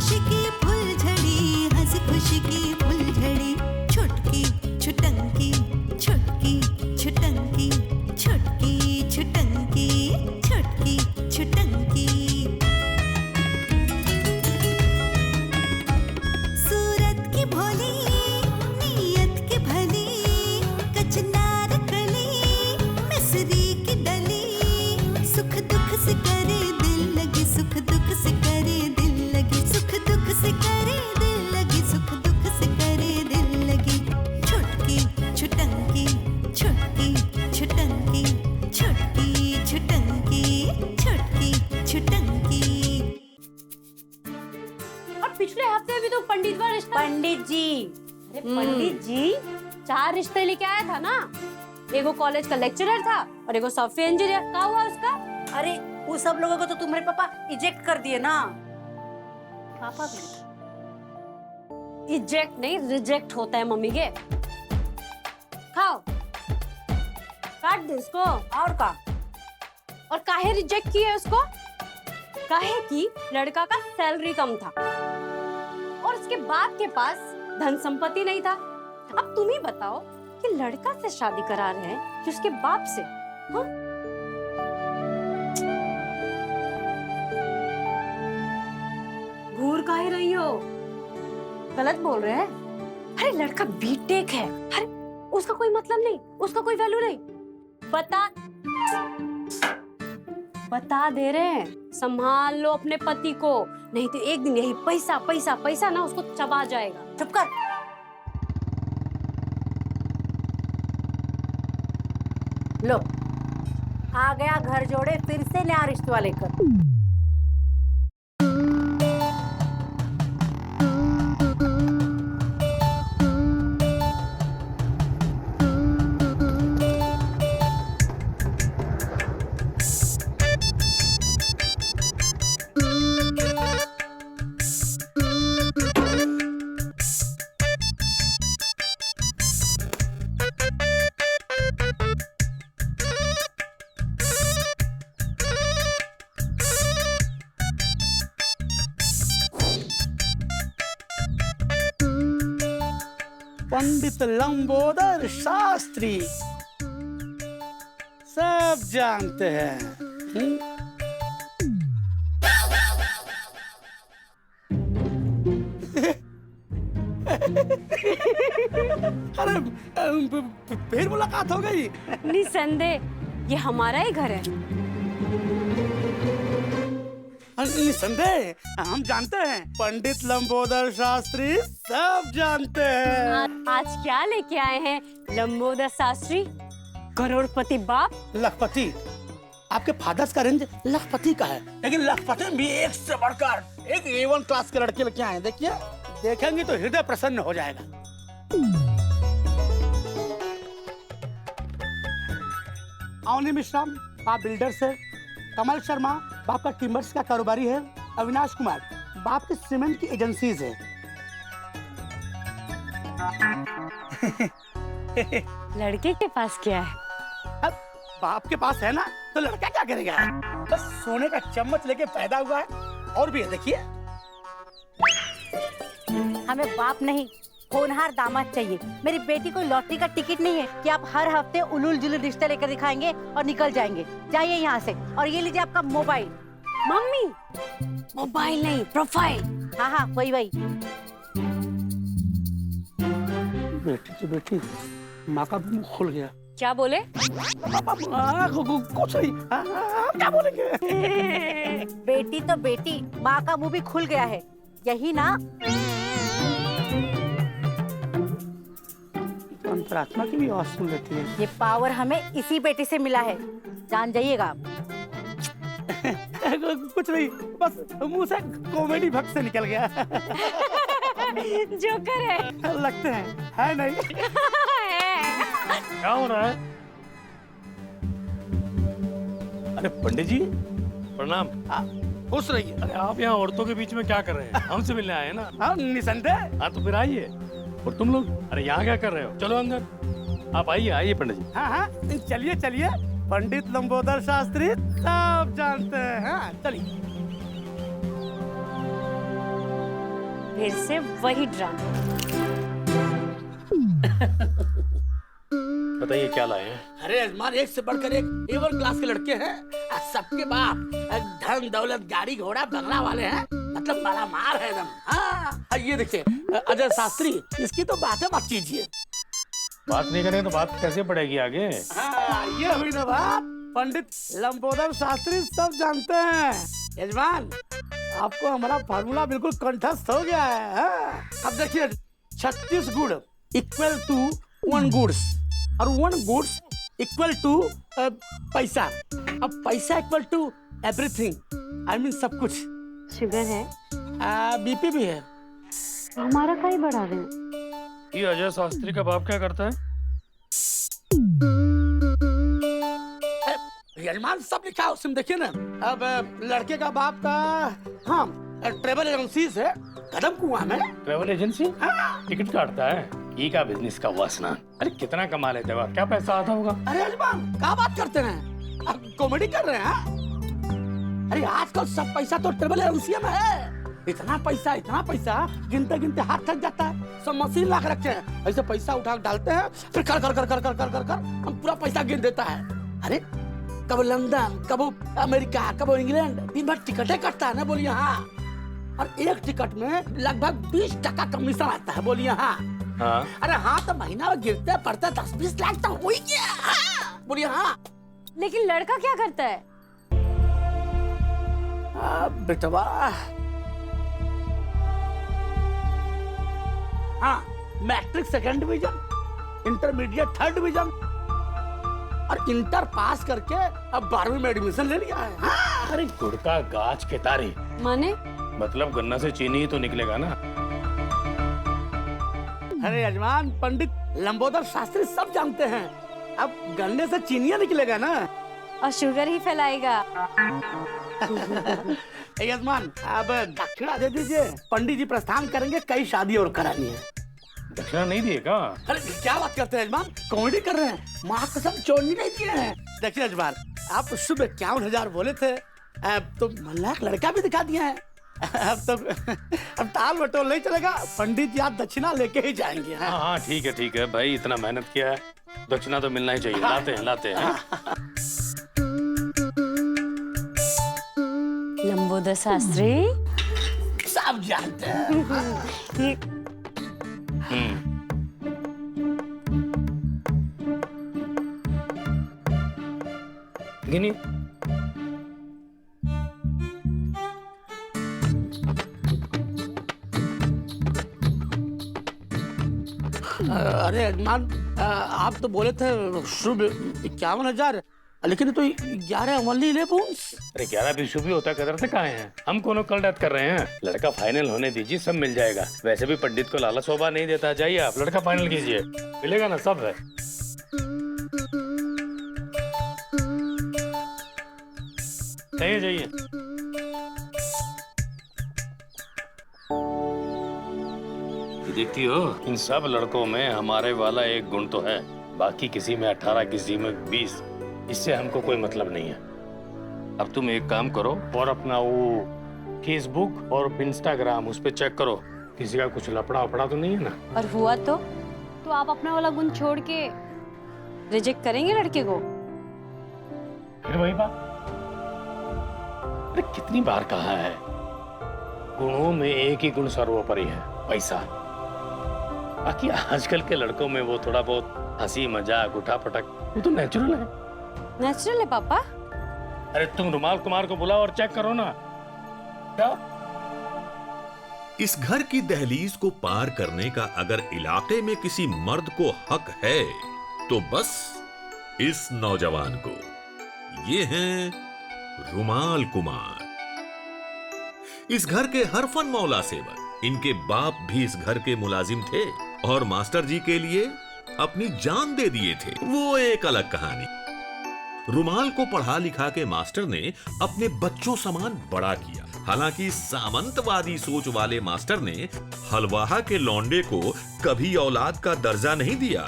खुशी की फुलझड़ी, हंसी खुशी की फुलझड़ी, छुटकी छुटंकी, छुटकी छुटंकी, छुटकी छुटंकी, छुटकी छुटंकी। सूरत की भोली, नीयत की भली, कचनार कली, मिसरी की डली, सुख दुख से करे दिल लगी, सुख दुख से करे दिल लगी, सुख दुख से करे दिल लगी, सुख दुख से करे दिल लगी। छुटकी छुटंकी, छुटकी छुटंकी, छुटकी छुटंकी, छुटकी छुटंकी। और पिछले हफ्ते भी तो पंडित का रिश्ता। पंडित जी, अरे पंडित जी 4 रिश्ते लेके आया था ना। एगो कॉलेज का लेक्चरर था और एगो सॉफ्टवेयर इंजीनियर। क्या हुआ उसका? अरे वो सब लोगों को तो तुम्हारे पापा इजेक्ट कर दिए ना। पापा भी इजेक्ट नहीं, रिजेक्ट होता है मम्मी के। खाओ, काट दे इसको। और का और काहे रिजेक्ट किया उसको? काहे कि लड़का का सैलरी कम था और उसके बाप के पास धन संपत्ति नहीं था। अब तुम ही बताओ कि लड़का से शादी करा रहे हैं कि उसके बाप से? हाँ? घूर काहे रही हो? गलत बोल रहे हैं। अरे लड़का बीटेक है। अरे उसका कोई मतलब नहीं, उसका कोई वैल्यू नहीं। बता दे रहे हैं, संभाल लो अपने पति को, नहीं तो एक दिन यही पैसा पैसा पैसा ना उसको चबा जाएगा। चुप कर। लो, आ गया घर जोड़े फिर से नया रिश्ता लेकर। पंडित लंबोदर शास्त्री सब जानते हैं। अरे फिर मुलाकात हो गई। निसंदेह ये हमारा ही घर है। निसंदेह हम जानते हैं, पंडित लंबोदर शास्त्री सब जानते हैं। आज क्या लेके आए हैं लंबोदर शास्त्री? करोड़पति बाप? लखपति। आपके फादर्स का रेंज लखपति का है, लेकिन लखपति भी एक से बढ़कर एक A1 क्लास के लड़के लेके आए। देखिए, देखेंगे तो हृदय प्रसन्न हो जाएगा। अवनी मिश्रा बाप बिल्डर्स है, कमल शर्मा बाप का टिम्बर्स का कारोबारी है, अविनाश कुमार बाप के सीमेंट की एजेंसीज है। लड़के के पास क्या है? अब बाप के पास है ना, तो लड़का क्या करेगा? बस सोने का चम्मच लेके पैदा हुआ है। और भी है, देखिए। हमें बाप नहीं, होनहार दामाद चाहिए। मेरी बेटी को लॉटरी का टिकट नहीं है कि आप हर हफ्ते उलूल जुलूल रिश्ते लेकर दिखाएंगे और निकल जाएंगे। जाइए यहाँ से। और ये लीजिए आपका मोबाइल। मम्मी, मोबाइल नहीं, प्रोफाइल। हाँ हाँ, वही। बेटी तो बेटी, माँ का मुंह खुल गया। क्या बोले? कुछ नहीं, क्या बोलेंगे? बेटी तो बेटी, माँ का मुंह भी खुल गया है, यही ना? अंतरात्मा की भी आवाज सुन लेती है। ये पावर हमें इसी बेटी से मिला है, जान जाइएगा आप। कुछ नहीं, बस मुंह से कॉमेडी भक्त से निकल गया। जोकर है लगते हैं, है नहीं? क्या हो रहा है? अरे पंडित जी प्रणाम। खुश रहिए। अरे आप यहाँ औरतों के बीच में क्या कर रहे हैं? हमसे मिलने आए हैं ना? हाँ, निसंदेह। हाँ तो फिर आइए। और तुम लोग अरे यहाँ क्या कर रहे हो? चलो अंदर। आप आइए पंडित जी। हाँ, चलिए चलिए। पंडित लंबोदर शास्त्री सब जानते हैं। हाँ, चलिए। फिर से वही ड्रामा। बताइए क्या लाए हैं? अरे यजमान, एक से बढ़कर एक A1 क्लास के लड़के हैं। सबके बाप धन दौलत गाड़ी घोड़ा बंगला वाले हैं, मतलब बड़ा मार है एकदम। हाँ, ये देखिए अजय शास्त्री, इसकी तो बातें मत कीजिए। बात नहीं करें तो बात कैसे बढ़ेगी आगे? हाँ, ये हुई ना बात। पंडित लंबोदर शास्त्री सब जानते हैं। यजमान, आपको हमारा फार्मूला बिल्कुल कंठस्थ हो गया है। हाँ? अब देखिए, 36 गुड़ इक्वल टू 1 गुड्स और 1 गुड्स इक्वल टू पैसा। अब पैसा equal to everything, I mean सब कुछ। शुगर है, बीपी भी है। हमारा का ही बढ़ा दें। ये अजय शास्त्री का बाप क्या करता है? यजमान, सब लिखा है उसमें, देखिए ना। अब लड़के का बाप का, हाँ, ट्रेवल एजेंसी है कदम कुआं में। Travel agency? टिकट काटता है? ये का बिजनेस का वासना। अरे कितना कमा लेते हो आप? क्या पैसा आता होगा? अरे यजमान, क्या बात करते हैं? आप कॉमेडी कर रहे हैं? अरे आजकल सब पैसा तो ट्रेवल एजेंसी में है। इतना पैसा गिनते गिनते हाथ थक जाता है। सब मशीन ला के रखे हैं, ऐसे पैसा उठा के डालते हैं, फिर कर कर कर कर कर कर कर कर हम पूरा पैसा गिन देता है। अरे कब लंदन, कब अमेरिका, कब इंग्लैंड, दिन भर टिकटें कटता है ना, बोलिए हाँ। और एक टिकट में लगभग 20% कमीशन आता है, बोलिए हाँ। हाँ। अरे हाँ, तो महीना में गिरते पड़ते 10-20 लाख तो हो ही गया। हाँ, बोलिए हाँ। लेकिन लड़का क्या करता है? बेटवा, हाँ, matric 2nd division, intermediate 3rd division और इंटर पास करके अब 12वीं में एडमिशन ले लिया है। हाँ। अरे गुड़ का गाछ के तारे, माने? मतलब गन्ना से चीनी ही तो निकलेगा ना। अरे यजमान, पंडित लंबोदर शास्त्री सब जानते हैं, अब गन्ने से चीनिया निकलेगा ना। और शुगर ही फैलाएगा। यजमान, अब दक्षिणा दे दीजिए, पंडित जी प्रस्थान करेंगे, कई शादी और करानी है। दक्षिणा नहीं दिए क्या? अरे क्या बात करते हैं यजमान, कॉमेडी कर रहे हैं। माँ कसम चोरी नहीं दिए हैं। देखिए यजमान, आप शुभ 51,000 बोले थे, अब तो लाख लड़का भी दिखा दिया है। अब ताल बटोल नहीं चलेगा, पंडित जी आप दक्षिणा लेके ही जाएंगे। हाँ हाँ, ठीक है भाई, इतना मेहनत किया है, दक्षिणा तो मिलना ही चाहिए। लाते हैं। लंबोदर शास्त्री सब जानते हैं। गिनी। अरे यजमान, आप तो बोले थे शुभ 51,000, लेकिन तो 11 ओनली 11। अरे 11 भी शुभ ही होता, कदर से कहाँ हैं? हम कोनो कल रात कर रहे हैं। लड़का फाइनल होने दीजिए, सब मिल जाएगा। वैसे भी पंडित को लाला शोभा नहीं देता। जाइए आप, लड़का फाइनल कीजिए, मिलेगा ना, सब है। जाइए। देखती हो, इन सब लड़कों में हमारे वाला एक गुण तो है, बाकी किसी में 18, किसी में 20। इससे हमको कोई मतलब नहीं है। अब तुम एक काम करो और अपना वो फेसबुक और इंस्टाग्राम उस पे चेक करो, किसी का कुछ लफड़ा वफड़ा तो नहीं है ना। और हुआ तो आप अपना वाला गुण छोड़ के रिजेक्ट करेंगे लड़के को? फिर वही बात। अरे कितनी बार कहा है, गुणों में एक ही गुण सर्वोपरि है, पैसा। बाकी आजकल के लड़कों में वो थोड़ा बहुत हंसी मजाक उठा पटक, वो तो नेचुरल है। नेचुरल है पापा। अरे तुम रुमाल कुमार को बुलाओ और चेक करो ना। क्या? इस घर की दहलीज को पार करने का अगर इलाके में किसी मर्द को हक है तो बस इस नौजवान को। ये हैं रुमाल कुमार, इस घर के हर फन मौला सेवक। इनके बाप भी इस घर के मुलाजिम थे और मास्टर जी के लिए अपनी जान दे दिए थे, वो एक अलग कहानी। रुमाल को पढ़ा लिखा के मास्टर ने अपने बच्चों समान बड़ा किया। हालांकि सामंतवादी सोच वाले मास्टर ने हलवाहा के लौंडे को कभी औलाद का दर्जा नहीं दिया।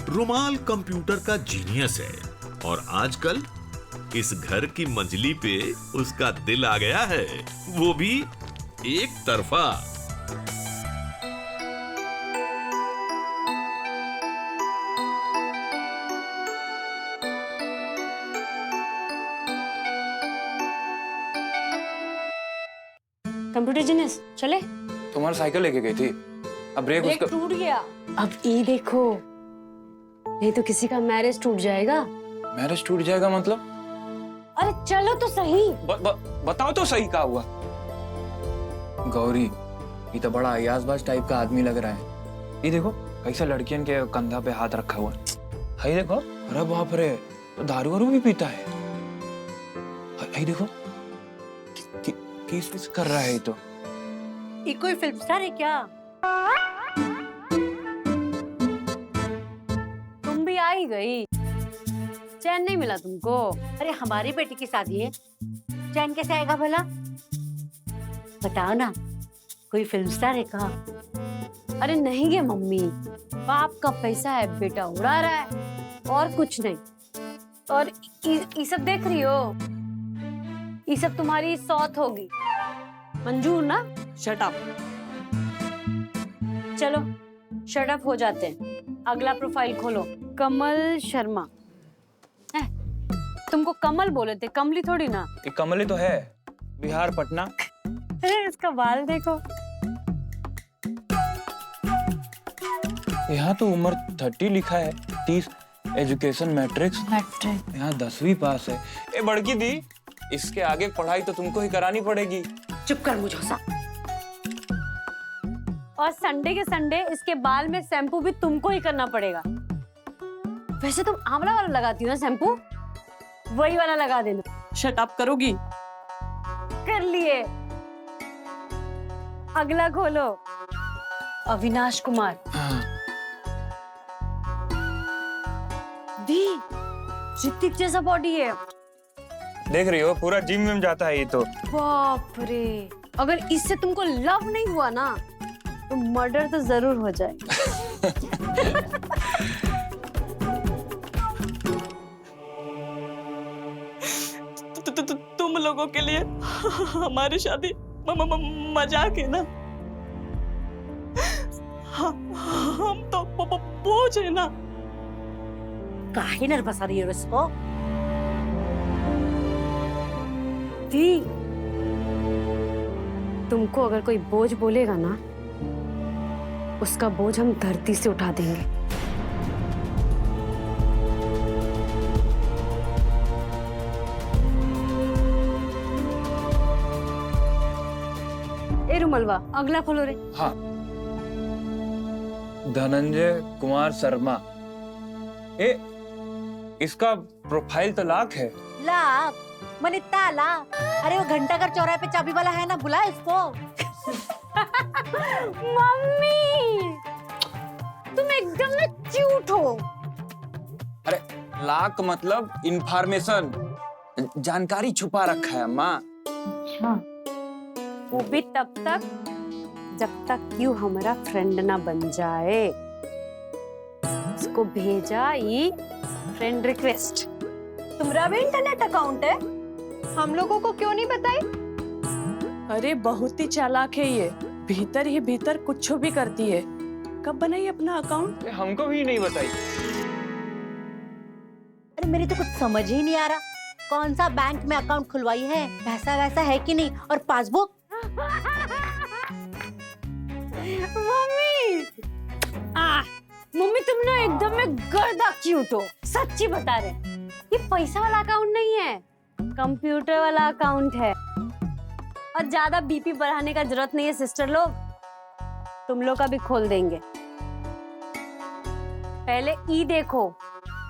रुमाल कंप्यूटर का जीनियस है और आजकल इस घर की मंजली पे उसका दिल आ गया है, वो भी एक तरफा। कंप्यूटर जीनियस चले। तुम्हारी साइकिल लेके गई थी, अब ब्रेक ब्रेक उसका। टूट गया। अब ये देखो, नहीं तो किसी का मैरिज टूट जाएगा। मैरिज टूट जाएगा मतलब? अरे चलो तो सही। बताओ तो सही क्या हुआ। गौरी, ये तो बड़ा अयाजबाज टाइप का आदमी लग रहा है। ये देखो कैसा लड़कियन के कंधा पे हाथ रखा हुआ है। देखो, अरे बाप रे, तो दारू वारू भी पीता है। हाय देखो, किस कर रहा है ये तो। ये कोई फिल्म स्टार है क्या? तुम भी आ ही गई, चैन नहीं मिला तुमको? अरे हमारी बेटी की शादी है, चैन कैसे आएगा भला? बताओ ना, कोई फिल्म स्टार है क्या? अरे नहीं गे मम्मी, बाप का पैसा है, बेटा उड़ा रहा है और कुछ नहीं। और ये सब देख रही हो, ये सब तुम्हारी सौत होगी। मंजूर ना? Shut up. चलो शट अप हो जाते हैं। अगला प्रोफाइल खोलो, कमल शर्मा। तुमको कमल बोले थे, कमली थोड़ी ना। ये कमली तो है, बिहार पटना। अरे इसका बाल देखो। यहाँ तो उम्र 30 लिखा है, 30। एजुकेशन मैट्रिक्स, यहाँ 10वीं पास है। ए बड़की दी, इसके आगे पढ़ाई तो तुमको ही करानी पड़ेगी। चुप कर मुझोसा। और संडे के संडे इसके बाल में शैम्पू भी तुमको ही करना पड़ेगा। वैसे तुम आंवला वाला लगाती हो ना शैम्पू, वही वाला लगा देना। शट अप करोगी? कर लिए। अगला खोलो, अविनाश कुमार। हाँ। दी, ऋतिक जैसा बॉडी है। देख रही हो, पूरा जिम में जाता है ये तो। बाप रे, अगर इससे तुमको लव नहीं हुआ ना तो मर्डर तो जरूर हो जाए। तुम लोगों के लिए हमारी शादी मजाक है ना? हम तो बोझ है ना। काहे नर्वस आ रही है इसको? दी, तुमको अगर कोई बोझ बोलेगा ना, उसका बोझ हम धरती से उठा देंगे। ए रुमलवा, अगला खोलो रे। हाँ, धनंजय कुमार शर्मा। इसका प्रोफाइल तो लाख है। लाख मने ताला। अरे वो घंटाघर चौराहे पे चाबी वाला है ना, बुला इसको। मम्मी, तुम एकदम में क्यूट हो। अरे लाख मतलब इंफॉर्मेशन, जानकारी छुपा रखा है अम्मा। वो भी तब तक जब तक यू हमारा फ्रेंड ना बन जाए। उसको भेजा ये फ्रेंड रिक्वेस्ट। तुम्हारा भी इंटरनेट अकाउंट है? हम लोगों को क्यों नहीं बताई? अरे बहुत ही चालाक है ये, भीतर ही भीतर कुछ भी करती है। कब बनाई अपना अकाउंट? हमको भी नहीं बताई। अरे मेरी तो कुछ समझ ही नहीं आ रहा, कौन सा बैंक में अकाउंट खुलवाई है, पैसा वैसा है कि नहीं, और पासबुक। मम्मी तुम ना एकदम में गर्दा क्यूट हो, सच्ची बता रहे। ये पैसा वाला अकाउंट नहीं है, कंप्यूटर वाला अकाउंट है। और ज्यादा बीपी बढ़ाने का जरूरत नहीं है सिस्टर लोग, तुम लोग का भी खोल देंगे। पहले ई देखो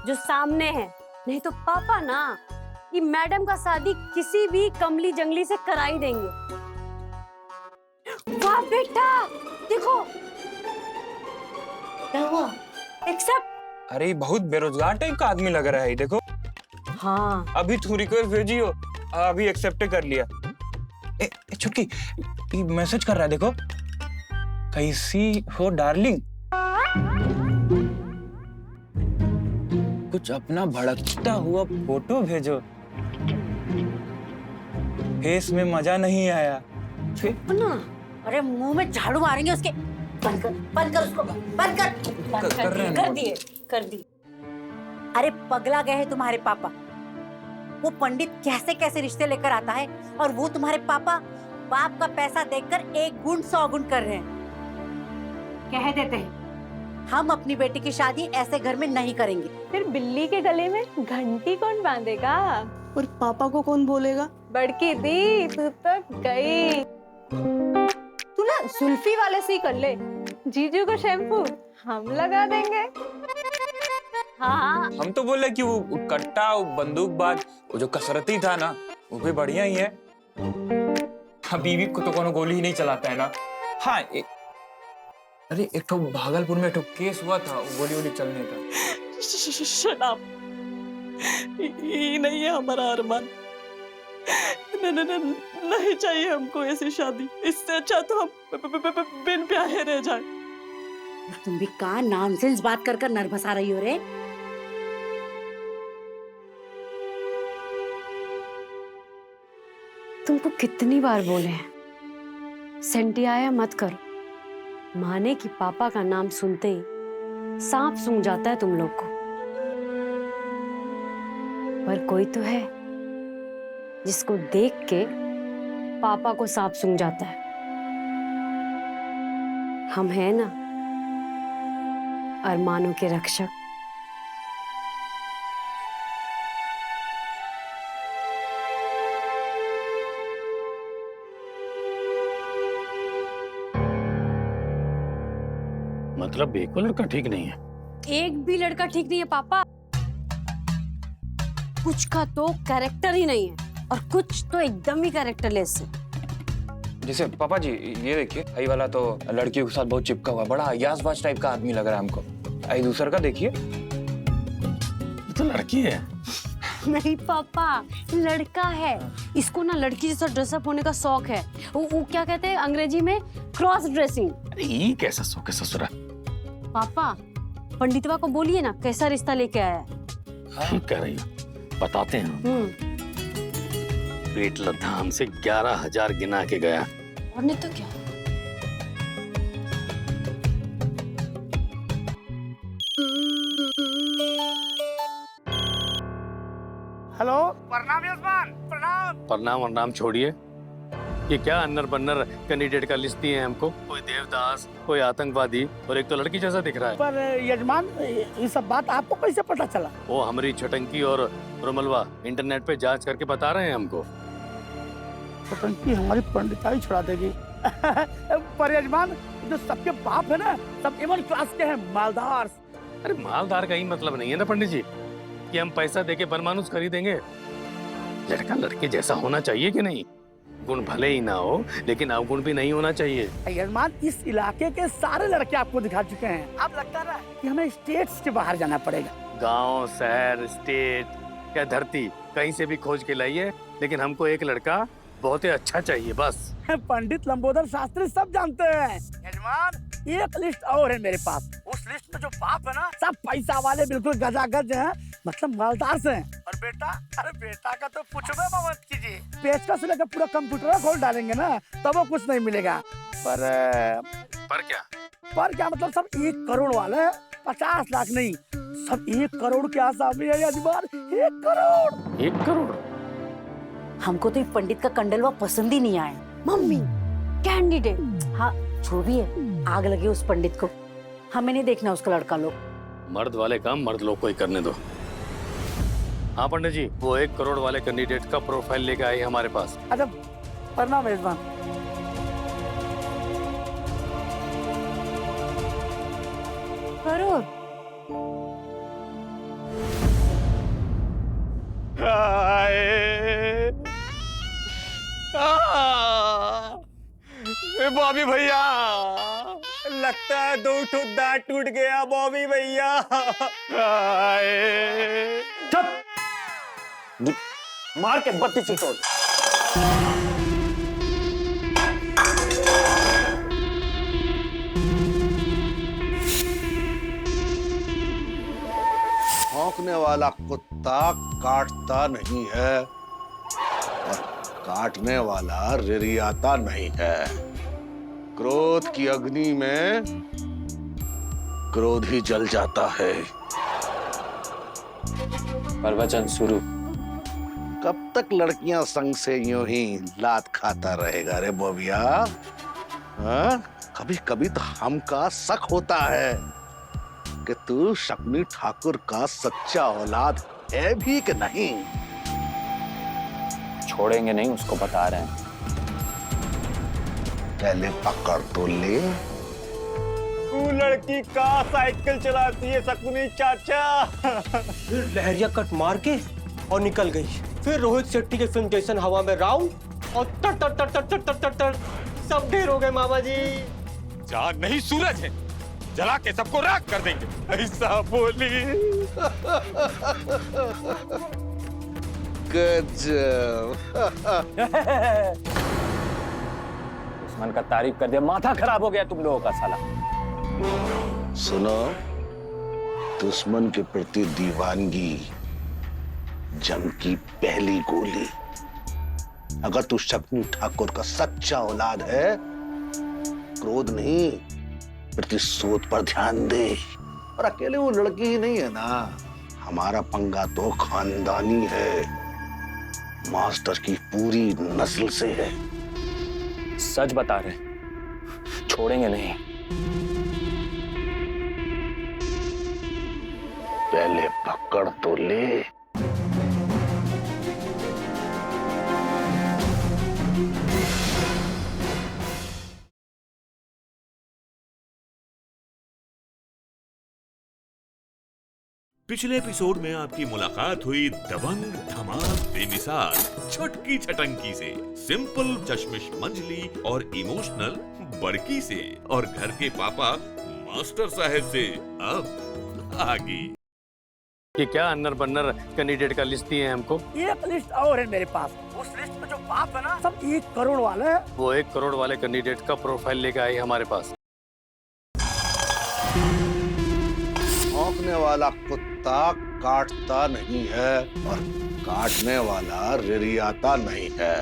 जो सामने है, नहीं तो पापा ना ये मैडम का शादी किसी भी कमली जंगली से करा ही देंगे। वाह बेटा, देखो क्या हुआ? एक्सेप्ट। अरे बहुत बेरोजगार टाइप का आदमी लग रहा है, देखो। हाँ, अभी तू रिक्वेस्ट भेजी हो, अभी एक्सेप्ट कर लिया। छुटकी, ये मैसेज कर रहा है, देखो। कैसी हो डार्लिंग? कुछ अपना भड़कता हुआ फोटो भेजो। फेस में मजा नहीं आया। ना अरे मुंह में झाड़ू मारेंगे उसके। बंद कर उसको, बंद कर रहे हैं कर दिए, कर दी। अरे पगला गए हैं तुम्हारे पापा। वो पंडित कैसे कैसे रिश्ते लेकर आता है और वो तुम्हारे पापा बाप का पैसा देखकर 1 गुण 100 गुण कर रहे हैं। कह देते हैं हम अपनी बेटी की शादी ऐसे घर में नहीं करेंगे। फिर बिल्ली के गले में घंटी कौन बांधेगा? और पापा को कौन बोलेगा? बड़की दी तू तो गई। तू ना जुल्फी वाले से ही कर ले, जीजू को शैम्पू हम लगा देंगे। हाँ हम तो बोले कि वो कट्टा, वो बंदूकबाज, वो जो कसरती था ना, वो भी बढ़िया ही है। हाँ, बीवी को तो कोनो गोली ही नहीं चलाता है ना। हाँ अरे एक तो भागलपुर में एक केस हुआ था गोली वोली चलने का। Shut up. ये नहीं है हमारा अरमान। नहीं चाहिए हमको ऐसी शादी। इससे अच्छा तो हम बिन ब्याहे रह जाए। तुम भी कहाँ नॉनसेंस बात कर नर्वस आ रही हो रे। तुमको कितनी बार बोले हैं सेंटियाया मत करो। माने कि पापा का नाम सुनते ही सांप सूंघ जाता है तुम लोग को। पर कोई तो है जिसको देख के पापा को सांप सूंघ जाता है। हम हैं ना अरमानों के रक्षक। मतलब एक लड़का ठीक नहीं है? एक भी लड़का ठीक नहीं है पापा। कुछ का तो कैरेक्टर ही नहीं है और कुछ तो एकदम ही कैरेक्टरलेस है। जैसे पापा जी ये देखिए, आई वाला तो लड़कियों के साथ बहुत चिपका हुआ, बड़ा अयाजबाज टाइप का आदमी लग रहा है हमको। आई दूसरा का देखिए, तो लड़की है। नहीं पापा, लड़का है। इसको ना लड़की जैसा ड्रेसअप होने का शौक है। वो क्या कहते हैं अंग्रेजी में, क्रॉस ड्रेसिंग। अरे ये कैसा शौक है ससुरा? पापा पंडितवा को बोलिए ना कैसा रिश्ता लेके आया है। ठीक कह रही हो, बताते हैं। पेट लद्दाम से 11,000 गिना के गया। और नहीं तो क्या। हेलो, प्रणाम यजमान, प्रणाम। प्रणाम और नाम छोड़िए। ये क्या अन्नर बन्नर कैंडिडेट का लिस्ट दिए हैं हमको? कोई देवदास, कोई आतंकवादी और एक तो लड़की जैसा दिख रहा है। पर यजमान ये सब बात आपको कैसे पता चला? वो हमारी छटंकी और रुमलवा इंटरनेट पे जांच करके बता रहे हैं हमको। छटंकी हमारी पंडिताई छुड़ा देगी। पर यजमान जो सबके बाप है ना, सब A1 क्लास के हैं, मालदार। अरे मालदार का ही मतलब नहीं है ना पंडित जी कि हम पैसा देके बनमानुस खरीदेंगे। लड़का लड़के जैसा होना चाहिए कि नहीं? गुण भले ही ना हो लेकिन अवगुण भी नहीं होना चाहिए। यजमान इस इलाके के सारे लड़के आपको दिखा चुके हैं। अब लगता है कि हमें स्टेट्स के बाहर जाना पड़ेगा। गांव, शहर, स्टेट या धरती कहीं से भी खोज के लाइए, लेकिन हमको एक लड़का बहुत ही अच्छा चाहिए बस। पंडित लंबोदर शास्त्री सब जानते हैं। यजमान एक लिस्ट और है मेरे पास। उस लिस्ट में जो बाप है ना, सब पैसा वाले, बिल्कुल गजागज हैं, मतलब मालदार से हैं। और बेटा, अरे बेटा का तो पूछो मत कीजिए। पेचकस से लेकर पूरा कंप्यूटर खोल डालेंगे ना तब वो कुछ नहीं मिलेगा। पर क्या? पर क्या मतलब, सब 1 करोड़ वाले हैं, 50 लाख नहीं, सब 1 करोड़ के आसामी है यजमान। 1 करोड़। 1 करोड़? हमको तो ये पंडित का कंडलवा पसंद ही नहीं आया। Mummy candidate. हाँ जो भी है, आग लगे उस पंडित को। हमें नहीं देखना उसका लड़का लोग। मर्द वाले काम मर्द लोग को ही करने दो। हाँ पंडित जी, वो 1 करोड़ वाले कैंडिडेट का प्रोफाइल लेके आए हमारे पास। अच्छा, प्रणाम यजमान। करोड़? बॉबी भैया, लगता है 2 दांत टूट गया बॉबी भैया। मार के 32 ही तोड़। भौंकने वाला कुत्ता काटता नहीं है और काटने वाला रिरियाता नहीं है। क्रोध की अग्नि में क्रोध ही जल जाता है। प्रवचन शुरू। कब तक लड़कियां संग से यूं ही लात खाता रहेगा रे बोबिया? हाँ? कभी कभी तो हमका शक होता है कि तू शकुनी ठाकुर का सच्चा औलाद है भी कि नहीं। छोड़ेंगे नहीं, उसको बता रहे हैं। पहले पकड़ तो ले। तू लड़की का साइकिल चलाती है शकुनी चाचा। फिर लहरिया कट मार के और निकल गई। फिर रोहित शेट्टी के फिल्म जैसन हवा में राउंड और तर तर तर तर तर तर तर तर सब ढेर हो गए मामा जी। चांद नहीं सूरज है, जला के सबको राख कर देंगे, ऐसा बोली। गजब। दुश्मन का तारीफ कर दिया, माथा खराब हो गया तुम लोगों का साला। सुनो, दुश्मन के प्रति दीवानगी जंग की पहली गोली। अगर तू शकुनी ठाकुर का सच्चा औलाद है, क्रोध नहीं प्रतिशोध पर ध्यान दे। और अकेले वो लड़की ही नहीं है ना, हमारा पंगा तो खानदानी है, मास्टर की पूरी नस्ल से है। सच बता रहे, छोड़ेंगे नहीं। पहले पकड़ तो ले। पिछले एपिसोड में आपकी मुलाकात हुई दबंग धमाल बेमिसाल छुटकी छटंकी से, सिंपल चश्मिश मंजली और इमोशनल बड़की से, और घर के पापा मास्टर साहब से। अब आगे ये क्या अन्नर बन्नर कैंडिडेट का लिस्ट दिए हैं हमको? एक लिस्ट और है मेरे पास। उस लिस्ट में जो बाप है ना, सब 1 करोड़ वाले हैं। वो 1 करोड़ वाले कैंडिडेट का प्रोफाइल लेके आई हमारे पास। भौंकने वाला कुत्ता काटता नहीं है और काटने वाला रिरियाता नहीं है।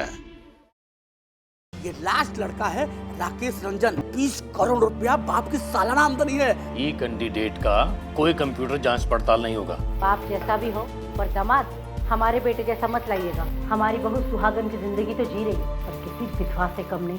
ये लास्ट लड़का है राकेश रंजन। 20 करोड़ रुपया बाप की सालाना आमदनी है। ये कैंडिडेट का कोई कंप्यूटर जांच पड़ताल नहीं होगा। बाप जैसा भी हो, पर दामाद हमारे बेटे जैसा मत लाइएगा। हमारी बहू सुहागन की जिंदगी तो जी रही है, पर किसी विधवा से कम नहीं।